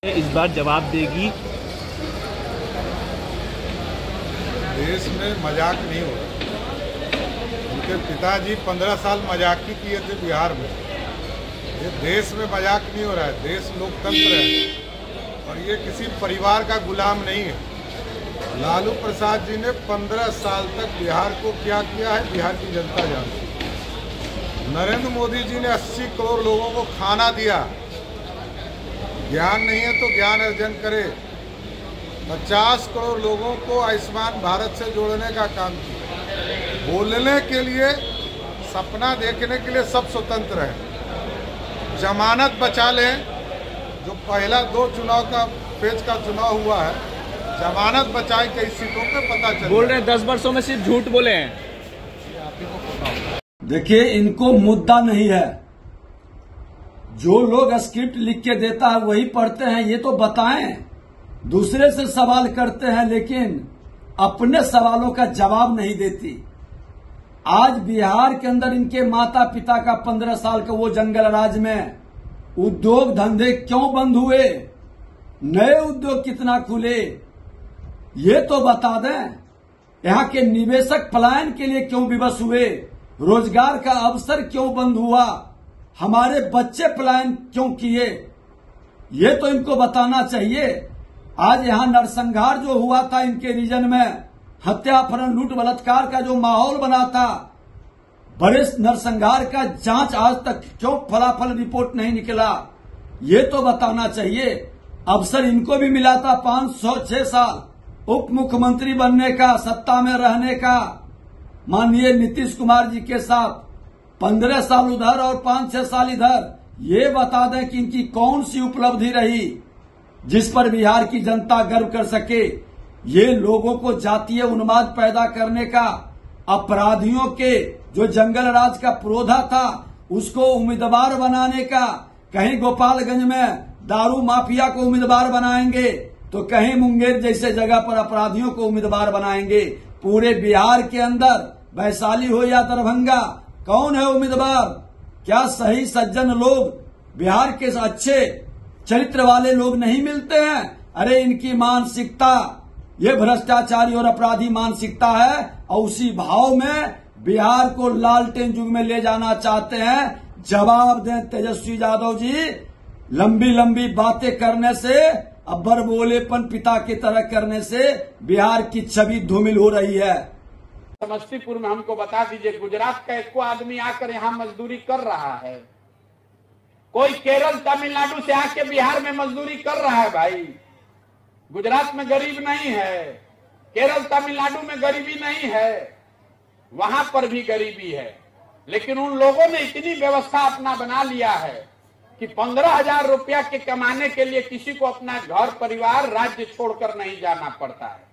इस बार जवाब देगी। देश में मजाक नहीं हो रहा। उनके पिताजी 15 साल मजाक ही किए थे बिहार में। ये देश में मजाक नहीं हो रहा है। देश लोकतंत्र है और ये किसी परिवार का गुलाम नहीं है। लालू प्रसाद जी ने 15 साल तक बिहार को क्या किया है बिहार की जनता जानती है। नरेंद्र मोदी जी ने 80 करोड़ लोगों को खाना दिया। ज्ञान नहीं है तो ज्ञान अर्जन करे। 50 करोड़ लोगों को आयुष्मान भारत से जोड़ने का काम किया। बोलने के लिए, सपना देखने के लिए सब स्वतंत्र है। जमानत बचा लें, जो पहला 2 चुनाव का फेज का चुनाव हुआ है, जमानत बचाए कई सीटों पे पता चल बोल रहे हैं 10 वर्षों में सिर्फ झूठ बोले हैं। देखिए, इनको मुद्दा नहीं है। जो लोग स्क्रिप्ट लिख के देता है वही पढ़ते हैं। ये तो बताएं, दूसरे से सवाल करते हैं लेकिन अपने सवालों का जवाब नहीं देती। आज बिहार के अंदर इनके माता पिता का 15 साल का वो जंगल राज में उद्योग धंधे क्यों बंद हुए, नए उद्योग कितना खुले, ये तो बता दें। यहाँ के निवेशक पलायन के लिए क्यों विवश हुए, रोजगार का अवसर क्यों बंद हुआ, हमारे बच्चे पलायन क्यों किए, ये तो इनको बताना चाहिए। आज यहाँ नरसंहार जो हुआ था इनके रीजन में, हत्या अपहरण लूट बलात्कार का जो माहौल बना था, बड़े नरसंहार का जांच आज तक क्यों फलाफल रिपोर्ट नहीं निकला, ये तो बताना चाहिए। अवसर इनको भी मिला था 506 साल उप मुख्यमंत्री बनने का, सत्ता में रहने का, माननीय नीतीश कुमार जी के साथ। 15 साल उधर और 5-6 साल इधर। ये बता दें कि इनकी कौन सी उपलब्धि रही जिस पर बिहार की जनता गर्व कर सके। ये लोगों को जातीय उन्माद पैदा करने का, अपराधियों के जो जंगल राज का प्रोधा था उसको उम्मीदवार बनाने का, कहीं गोपालगंज में दारू माफिया को उम्मीदवार बनाएंगे तो कहीं मुंगेर जैसे जगह पर अपराधियों को उम्मीदवार बनाएंगे। पूरे बिहार के अंदर वैशाली हो या दरभंगा, कौन है उम्मीदवार? क्या सही सज्जन लोग, बिहार के अच्छे चरित्र वाले लोग नहीं मिलते हैं? अरे इनकी मानसिकता ये भ्रष्टाचारी और अपराधी मानसिकता है और उसी भाव में बिहार को लालटेन युग में ले जाना चाहते हैं। जवाब दें तेजस्वी यादव जी। लंबी लंबी बातें करने से, अब्बर बोलेपन पिता की तरह करने से बिहार की छवि धूमिल हो रही है। समस्तीपुर में हमको बता दीजिए, गुजरात का एक आदमी आकर यहाँ मजदूरी कर रहा है? कोई केरल तमिलनाडु से आके बिहार में मजदूरी कर रहा है? भाई, गुजरात में गरीब नहीं है, केरल तमिलनाडु में गरीबी नहीं है, वहां पर भी गरीबी है। लेकिन उन लोगों ने इतनी व्यवस्था अपना बना लिया है कि 15,000 रुपया के कमाने के लिए किसी को अपना घर परिवार राज्य छोड़कर नहीं जाना पड़ता है।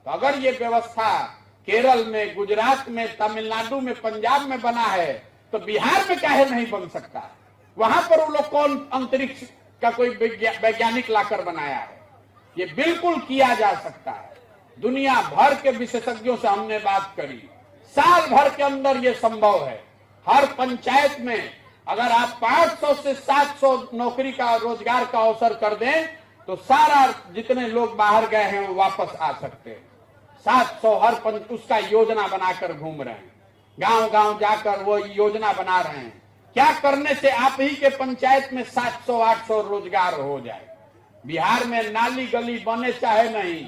तो अगर ये व्यवस्था केरल में, गुजरात में, तमिलनाडु में, पंजाब में बना है तो बिहार में काहे नहीं बन सकता है? वहां पर वो लोग कौन अंतरिक्ष का कोई वैज्ञानिक लाकर बनाया है? ये बिल्कुल किया जा सकता है। दुनिया भर के विशेषज्ञों से हमने बात करी, साल भर के अंदर ये संभव है। हर पंचायत में अगर आप 500 से 700 नौकरी का, रोजगार का अवसर कर दें तो सारा जितने लोग बाहर गए हैं वो वापस आ सकते हैं। 700 हर उसका योजना बनाकर घूम रहे हैं, गांव गांव जाकर वो योजना बना रहे हैं। क्या करने से आप ही के पंचायत में 700-800 रोजगार हो जाए? बिहार में नाली गली बने चाहे नहीं,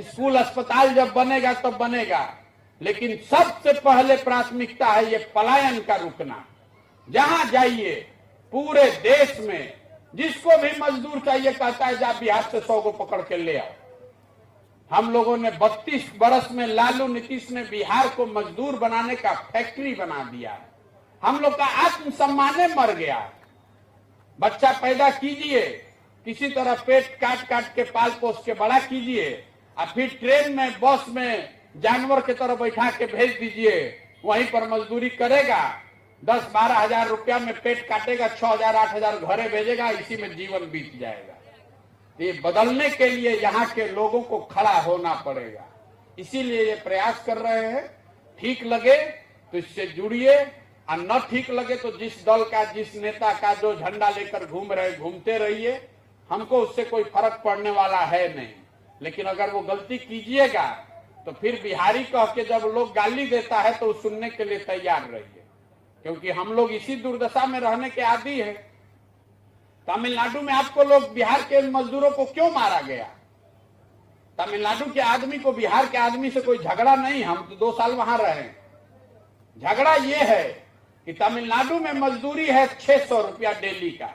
स्कूल अस्पताल जब बनेगा तब बनेगा, लेकिन सबसे पहले प्राथमिकता है ये पलायन का रुकना। जहां जाइए पूरे देश में, जिसको भी मजदूर चाहिए कहता है जा बिहार से 100 को पकड़ के ले आओ। हम लोगों ने 32 बरस में, लालू नीतीश ने बिहार को मजदूर बनाने का फैक्ट्री बना दिया। हम लोग का आत्मसम्मान मर गया। बच्चा पैदा कीजिए, किसी तरह पेट काट काट के पाल पोस के बड़ा कीजिए, और फिर ट्रेन में, बस में जानवर की तरह बैठा के भेज दीजिए, वहीं पर मजदूरी करेगा। 10-12 हजार रुपया में पेट काटेगा, 6,000-8,000 घरे भेजेगा, इसी में जीवन बीत जाएगा। ये बदलने के लिए यहाँ के लोगों को खड़ा होना पड़ेगा। इसीलिए ये प्रयास कर रहे हैं। ठीक लगे तो इससे जुड़िए, और न ठीक लगे तो जिस दल का, जिस नेता का जो झंडा लेकर घूम रहे, घूमते रहिए। हमको उससे कोई फर्क पड़ने वाला है नहीं। लेकिन अगर वो गलती कीजिएगा तो फिर बिहारी कह के जब लोग गाली देता है तो सुनने के लिए तैयार रहिए, क्योंकि हम लोग इसी दुर्दशा में रहने के आदी है। तमिलनाडु में आपको लोग बिहार के मजदूरों को क्यों मारा गया? तमिलनाडु के आदमी को बिहार के आदमी से कोई झगड़ा नहीं, हम तो 2 साल वहां रहे। झगड़ा ये है कि तमिलनाडु में मजदूरी है 600 रुपया डेली का,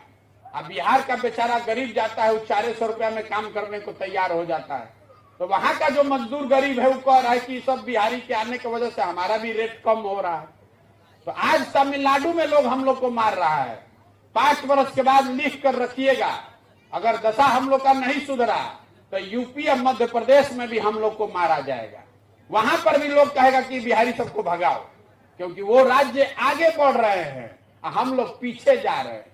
अब बिहार का बेचारा गरीब जाता है वो 400 रुपया में काम करने को तैयार हो जाता है। तो वहां का जो मजदूर गरीब है वो कह रहा है कि सब बिहारी के आने की वजह से हमारा भी रेट कम हो रहा है। तो आज तमिलनाडु में लोग हम लोग को मार रहा है। 5 वर्ष के बाद लिख कर रखिएगा, अगर दशा हम लोग का नहीं सुधरा तो यूपी और मध्य प्रदेश में भी हम लोग को मारा जाएगा। वहां पर भी लोग कहेगा कि बिहारी सबको भगाओ, क्योंकि वो राज्य आगे बढ़ रहे हैं, हम लोग पीछे जा रहे हैं।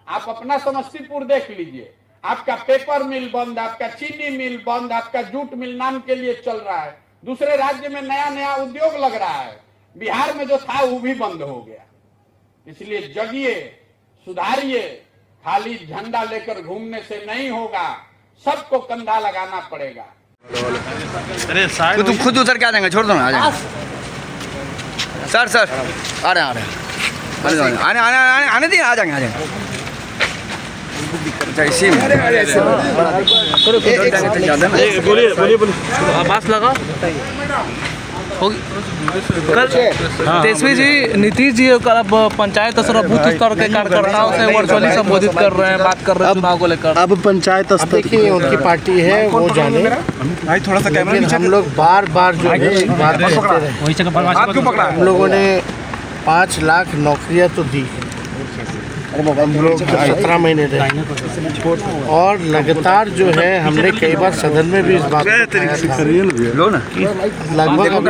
आप अपना समस्तीपुर देख लीजिए, आपका पेपर मिल बंद, आपका चीनी मिल बंद, आपका जूट मिल नाम के लिए चल रहा है। दूसरे राज्य में नया नया उद्योग लग रहा है, बिहार में जो था वो भी बंद हो गया। इसलिए जगिए, सुधारिए, खाली झंडा लेकर घूमने से नहीं होगा, सबको कंधा लगाना पड़ेगा। अरे तो तुम खुद उतर के आ जाएंगे, छोड़ दो ना, आ जाएंगे। सर सर आ रहे हैं आने दिए, आ जाएंगे। इसी बोलिए आवाज लगा। कल तेजस्वी जी, नीतीश जी कल पंचायत स्तर बूथ स्तर के कार्यकर्ताओं से वर्चुअली संबोधित कर रहे हैं, बात कर रहे हैं चुनाव को लेकर। अब पंचायत स्तर देखिए उनकी पार्टी है, वो जाने। थोड़ा सा कैमरा नीचे। हम लोग बार बार जो है बात करते रहे। हम लोगों ने 5 लाख नौकरियां तो दी, हम लोग 17 महीने रहे, और लगातार जो है हमने कई बार सदन में भी इस बात को कहा था कि लगभग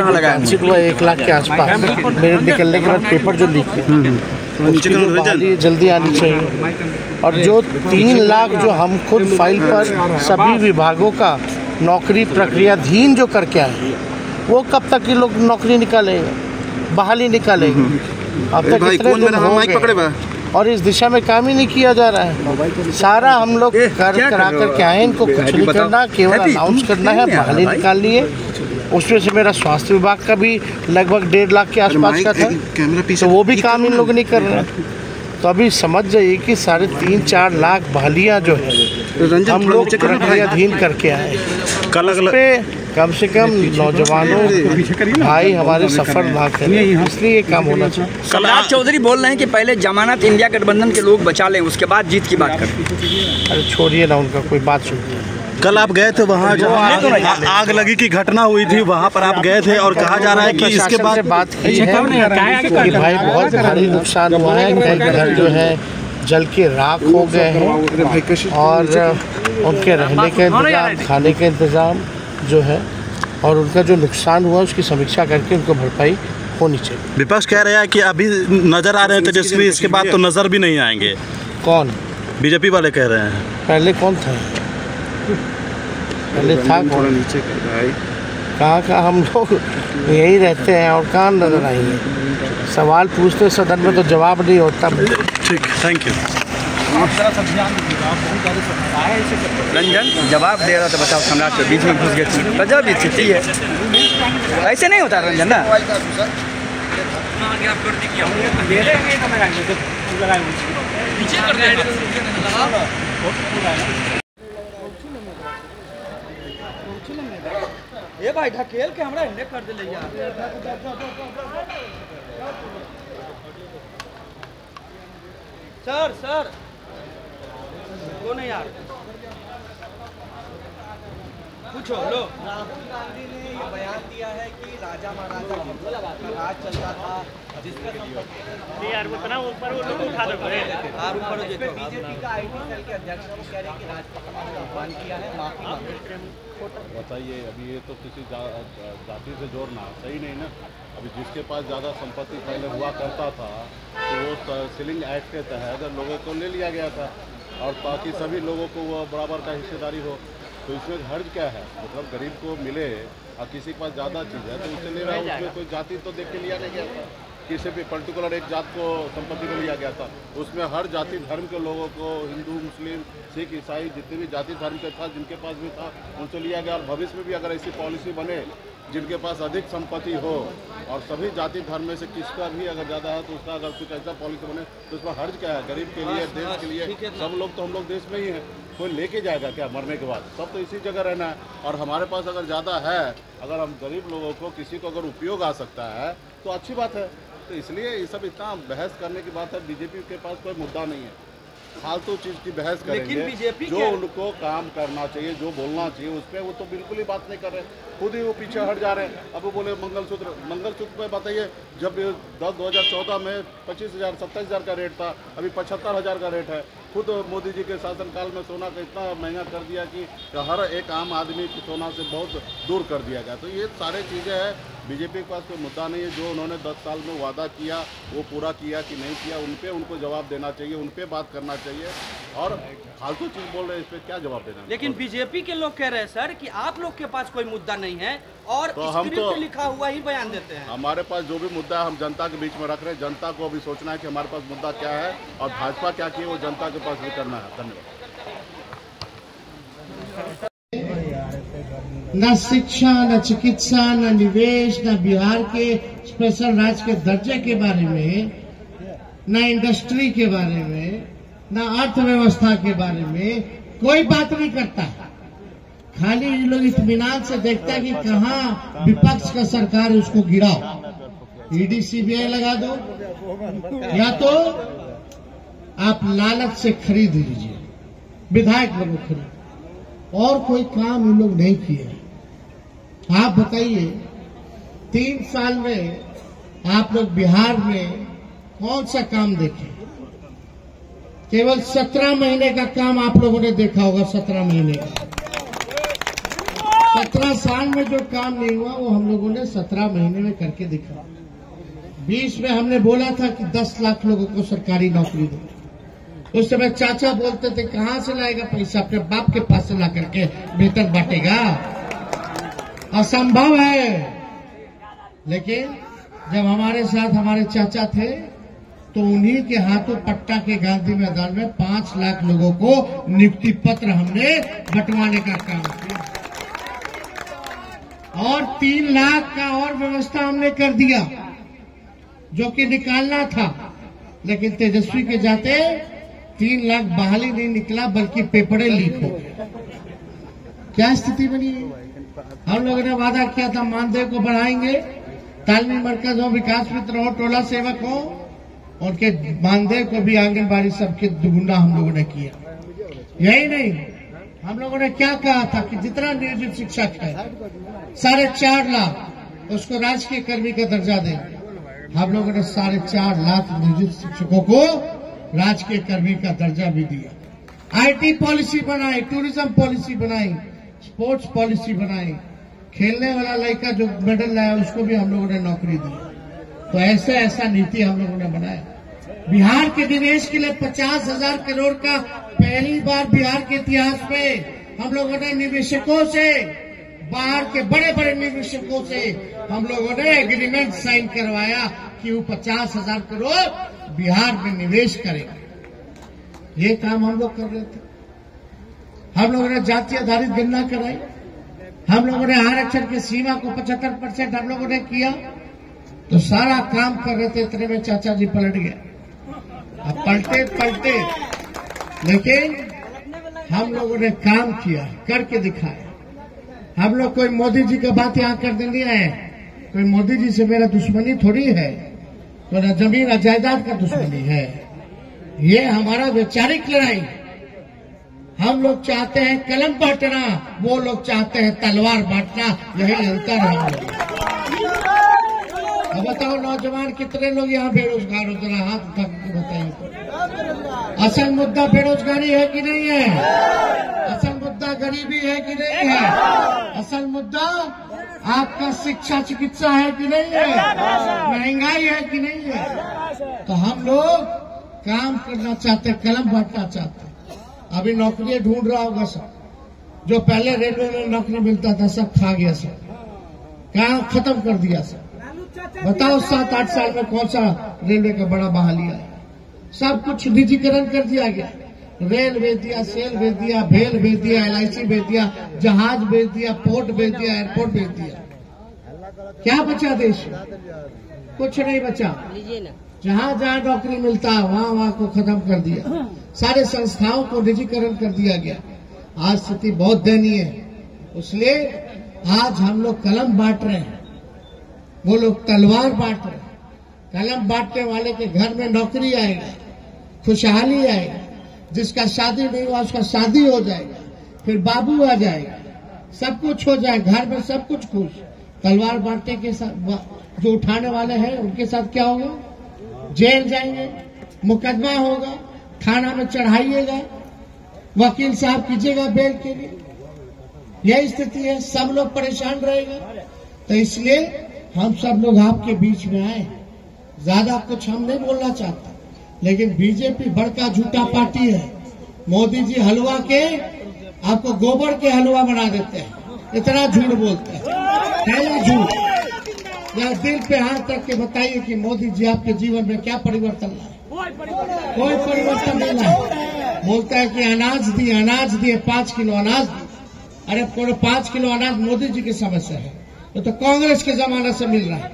1 लाख के आसपास मेरे निकलने के बाद पेपर जो लीक है जल्दी आनी चाहिए। और जो 3 लाख जो हम खुद फाइल पर सभी विभागों का नौकरी प्रक्रियाधीन जो करके आए, वो कब तक ये लोग नौकरी निकालेंगे, बहाली निकालेंगे? अब तक इतने दिन हो गए और इस दिशा में काम ही नहीं किया जा रहा है। सारा हम लोग करा करके आए, इनको कुछ नहीं करना, केवल अनाउंस करना है, बहाली निकालनी है। उसमें से मेरा स्वास्थ्य विभाग का भी लगभग 1.5 लाख के आसपास का था, तो वो भी काम इन लोग नहीं कर रहे हैं। तो अभी समझ जाइए कि 3.5-4 लाख बहालियाँ जो है हम लोग प्रक्रियाधीन करके आए। कम से कम नौजवानों भाई हमारे सफर ना करें, इसलिए ये काम होना चाहिए। कलराज चौधरी बोल रहे हैं कि पहले जमानत इंडिया गठबंधन के लोग बचा लें, उसके बाद जीत की बात करें। अरे छोड़िए ना उनका, कोई बात सुनिए। कल आप गए थे वहाँ जहाँ आग लगी की घटना हुई थी, वहाँ पर आप गए थे और कहा जा रहा है कि इसके बाद बात की है कि भाई बहुत भारी नुकसान हुआ है, कई घर जो है जल के राख हो गए हैं और उनके रहने का इंतजाम, खाने का इंतजाम जो है और उनका जो नुकसान हुआ उसकी समीक्षा करके उनको भरपाई होनी चाहिए। विपक्ष कह रहा है कि अभी नजर आ रहे हैं तेजस्वी, इसके बाद तो नजर भी नहीं आएंगे। कौन? बीजेपी वाले कह रहे हैं। पहले कौन था? पहले था कौन? नीचे कहाँ हम लोग यही रहते हैं और कहाँ नजर आएंगे? सवाल पूछते सदन में तो जवाब नहीं होता। ठीक, थैंक यू। रंजन जवाब दे रहा था, बताओ सम्राट के बीच में घुस गए, गजब स्थिति है, ऐसे नहीं होता रंजन ना। ये भाई ढकेल के हमरा हिन्ने कर दे यार। सर कौन है यार? पूछो लो। राहुल गांधी ने ये बयान दिया है कि राजा महाराजा का राज चलता था, जिसका यार उतना ऊपर वो लोग उठा दो यार ऊपर हो जाए। बीजेपी का आईटी सेल के अध्यक्ष वो कह रहे हैं कि राजपथ का आह्वान किया है, माफी मांगे। बताइए, अभी ये तो किसी जाति से जोड़ना सही नहीं ना। अभी जिसके पास ज़्यादा संपत्ति पहले हुआ करता था तो वो सीलिंग एक्ट के तहत लोगों को ले लिया गया था, और ताकि सभी लोगों को वो बराबर का हिस्सेदारी हो। तो इसमें हर्ज क्या है? मतलब गरीब को मिले और किसी के पास ज़्यादा चीज़ है तो उसे ले रहा है, उसमें कोई जाति तो देख के लिया नहीं गया था। किसी भी पर्टिकुलर एक जात को संपत्ति को लिया गया था। उसमें हर जाति धर्म के लोगों को, हिंदू, मुस्लिम, सिख, ईसाई, जितने भी जाति धर्म के था, जिनके पास भी था, उनसे लिया गया। और भविष्य में भी अगर ऐसी पॉलिसी बने जिनके पास अधिक संपत्ति हो और सभी जाति धर्म में से किसका भी अगर ज़्यादा है तो उसका अगर कुछ ऐसा पॉलिसी बने तो उसमें हर्ज क्या है? गरीब के लिए, देश के लिए, सब लोग तो हम लोग देश में ही हैं। कोई लेके जाएगा क्या मरने के बाद? सब तो इसी जगह रहना है। और हमारे पास अगर ज़्यादा है, अगर हम गरीब लोगों को किसी को अगर उपयोग आ सकता है तो अच्छी बात है। तो इसलिए ये सब इतना बहस करने की बात है। बीजेपी के पास कोई मुद्दा नहीं है, फालतू चीज़ की बहस करेंगे। बीजेपी जो उनको काम करना चाहिए, जो बोलना चाहिए उस पर वो तो बिल्कुल ही बात नहीं कर रहे, खुद ही वो पीछे हट जा रहे हैं। अब वो बोले मंगलसूत्र पे बताइए, जब 2014 में 25,000 27,000 का रेट था, अभी 75,000 का रेट है। खुद मोदी जी के शासनकाल में सोना का इतना महंगा कर दिया कि हर एक आम आदमी को सोना से बहुत दूर कर दिया गया। तो ये सारे चीज़ें हैं। बीजेपी के पास कोई मुद्दा नहीं है। जो उन्होंने 10 साल में वादा किया वो पूरा किया कि नहीं किया, उन पे उनको जवाब देना चाहिए, उन पे बात करना चाहिए। और फालतू चीज़ बोल रहे हैं, इस पर क्या जवाब देना? लेकिन बीजेपी के लोग कह रहे हैं सर कि आप लोग के पास कोई मुद्दा नहीं है और तो हम तो लिखा हुआ ही बयान देते हैं। हमारे पास जो भी मुद्दा है हम जनता के बीच में रख रहे हैं। जनता को अभी सोचना है कि हमारे पास मुद्दा क्या है और भाजपा क्या की वो जनता के पास भी करना है। धन्यवाद। न शिक्षा, न चिकित्सा, न निवेश, न बिहार के स्पेशल राज्य के दर्जे के बारे में, न इंडस्ट्री के बारे में, न अर्थव्यवस्था के बारे में कोई बात नहीं करता। खाली ये लोग इत्मीनान से देखता है कि कहाँ विपक्ष का सरकार है उसको गिराओ, ईडी सीबीआई लगा दो, या तो आप लालच से खरीद लीजिए, विधायक लोग खरीद, और कोई काम ये लोग नहीं किए। आप बताइए 3 साल में आप लोग बिहार में कौन सा काम देखे? केवल 17 महीने का काम आप लोगों ने देखा होगा। 17 महीने का, 17 साल में जो काम नहीं हुआ वो हम लोगों ने 17 महीने में करके दिखा। 20 में हमने बोला था कि 10 लाख लोगों को सरकारी नौकरी दो। उस समय चाचा बोलते थे कहां से लाएगा पैसा, अपने बाप के पास से ला करके वेतन बांटेगा, असंभव है। लेकिन जब हमारे साथ हमारे चाचा थे तो उन्हीं के हाथों पट्टा के गांधी मैदान में 5 लाख लोगों को नियुक्ति पत्र हमने बंटवाने का काम किया और 3 लाख का और व्यवस्था हमने कर दिया जो कि निकालना था। लेकिन तेजस्वी के जाते 3 लाख बहाली नहीं निकला बल्कि पेपरें लीक हो गए। क्या स्थिति बनी है? हम लोगों ने वादा किया था मानदेय को बढ़ाएंगे, तालमी मरकज हो, विकास मित्र हो, टोला सेवक हो, उनके मानदेय को भी आंगनबाड़ी सबके दुगुना हम लोगों ने किया। यही नहीं, हम लोगों ने क्या कहा था कि जितना नियोजित शिक्षक है 4.5 लाख उसको राजकीय कर्मी का दर्जा दें। हम लोगों ने 4.5 लाख नियोजित शिक्षकों को राजकीय कर्मी का दर्जा भी दिया। आईटी पॉलिसी बनाई, टूरिज्म पॉलिसी बनाई, स्पोर्ट्स पॉलिसी बनाई, खेलने वाला लड़का जो मेडल लाया उसको भी हम लोगों ने नौकरी दी। तो ऐसा नीति हम लोगों ने बनाया। बिहार के निवेश के लिए 50,000 करोड़ का पहली बार बिहार के इतिहास में हम लोगों ने निवेशकों से, बाहर के बड़े बड़े निवेशकों से हम लोगों ने एग्रीमेंट साइन करवाया कि वो 50,000 करोड़ बिहार में निवेश करेगा। ये काम हम लोग कर रहे थे। हम लोगों ने जाति आधारित गणना कराई, हम लोगों ने आरक्षण की सीमा को 75% हम लोगों ने किया। तो सारा काम कर रहे थे, इतने में चाचा जी पलट गए। अब पलटे लेकिन हम लोगों ने काम किया, करके दिखाया। हम लोग कोई मोदी जी का बात यहाँ कर दे नहीं आए। कोई मोदी जी से मेरा दुश्मनी थोड़ी है, तो न जमीन न जायदाद का दुश्मनी है। ये हमारा वैचारिक लड़ाई। हम लोग चाहते हैं कलम बांटना, वो लोग चाहते हैं तलवार बांटना। यही अंतर है। अब बताओ नौजवान कितने लोग यहाँ बेरोजगार हो? जरा हाथ उठा के बताइए। असल मुद्दा बेरोजगारी है कि नहीं है? असल मुद्दा गरीबी है कि नहीं है? असल मुद्दा आपका शिक्षा चिकित्सा है कि नहीं है? महंगाई है कि नहीं है? तो हम लोग काम करना चाहते हैं, कलम बांटना चाहते हैं। अभी नौकरी ढूंढ रहा होगा सब, जो पहले रेलवे में नौकरी मिलता था सब खा गया, सब काम खत्म कर दिया सब। बताओ 7-8 साल में कौन सा रेलवे का बड़ा बहाली आया? सब कुछ निजीकरण कर दिया गया। रेल बेच दिया, सेल बेच दिया, भेल बेच दिया, LIC बेच दिया, जहाज बेच दिया, पोर्ट बेच दिया, एयरपोर्ट बेच दिया। क्या बचा देश में? कुछ नहीं बचा। जहां जहां नौकरी मिलता है वहां को खत्म कर दिया। सारे संस्थाओं को निजीकरण कर दिया गया। आज स्थिति बहुत दयनीय है। इसलिए आज हम लोग कलम बांट रहे हैं, वो लोग तलवार बांट रहे हैं। कलम बांटने वाले के घर में नौकरी आएगा, खुशहाली आएगा, जिसका शादी नहीं हुआ उसका शादी हो जाएगा, फिर बाबू आ जाएगा, सब कुछ हो जाएगा, घर में सब कुछ खुश। तलवार बांटने के साथ जो उठाने वाले हैं उनके साथ क्या होगा? जेल जाएंगे, मुकदमा होगा, थाना में चढ़ाइएगा, वकील साहब कीजिएगा बेल के लिए। यही स्थिति है, सब लोग परेशान रहेंगे। तो इसलिए हम सब लोग आपके बीच में आए। ज्यादा कुछ हम नहीं बोलना चाहता, लेकिन बीजेपी बड़का झूठा पार्टी है। मोदी जी हलवा के आपको गोबर के हलवा बना देते हैं, इतना झूठ बोलते हैं। पहला झूठ। या दिल पे हाथ रख के बताइए कि मोदी जी आपके जीवन में क्या परिवर्तन लाए? कोई परिवर्तन नहीं लाए। बोलता है कि अनाज दिए 5 किलो अनाज दिए। अरे पूरे 5 किलो अनाज मोदी जी की समय से है, तो कांग्रेस के जमाने से मिल रहा है।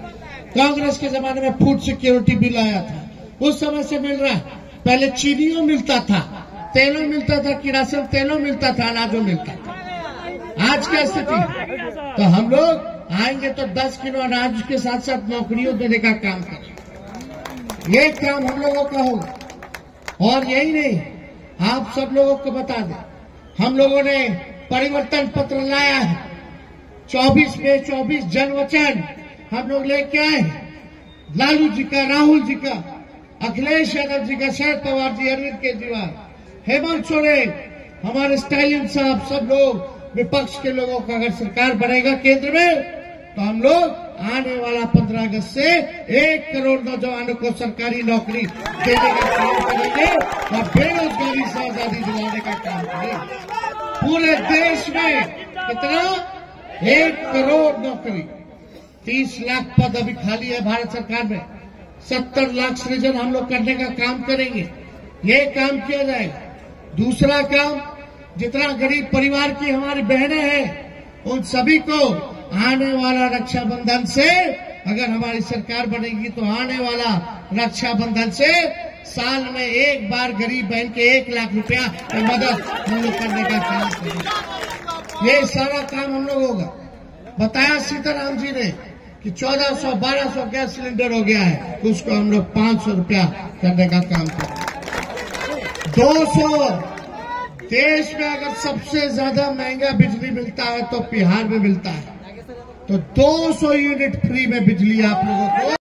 कांग्रेस के जमाने में फूड सिक्योरिटी बिल आया था, उस समय से मिल रहा है। पहले चीनियों मिलता था, तेलों मिलता था, किरासन तेलों मिलता था, अनाजों मिलता था। आज क्या स्थिति? तो हम लोग आएंगे तो 10 किलो अनाज के साथ साथ नौकरियों देने का काम करें। ये काम हम लोगों का होगा। और यही नहीं, आप सब लोगों को बता दें, हम लोगों ने परिवर्तन पत्र लाया है। 24 में 24 जन वचन हम लोग लेके आए। लालू जी का, राहुल जी का, अखिलेश यादव जी का, शरद पवार जी, अरविंद केजरीवाल, हेमंत सोरेन, हमारे स्टालिन साहब, सब लोग विपक्ष के लोगों का अगर सरकार बनेगा केंद्र में, तो हम लोग आने वाला 15 अगस्त से 1 करोड़ नौजवानों को सरकारी नौकरी देने का काम करेंगे और बेरोजगारी से आजादी दिलाने का काम करेंगे। पूरे देश में कितना? 1 करोड़ नौकरी। 30 लाख पद अभी खाली है भारत सरकार में। 70 लाख सृजन हम लोग करने का काम करेंगे। ये काम किया जाएगा। दूसरा काम, जितना गरीब परिवार की हमारी बहनें हैं, उन सभी को आने वाला रक्षाबंधन से, अगर हमारी सरकार बनेगी तो आने वाला रक्षाबंधन से साल में एक बार गरीब बहन के 1 लाख रुपया की मदद हम लोग करने का काम करेंगे। ये सारा काम हम लोग होगा। बताया सीताराम जी ने कि 1400-1200 गैस सिलेंडर हो गया है, तो उसको हम लोग 500 रुपया करने का काम करेंगे। 200 देश में अगर सबसे ज्यादा महंगा बिजली मिलता है तो बिहार में मिलता है। तो 200 यूनिट फ्री में बिजली आप लोगों को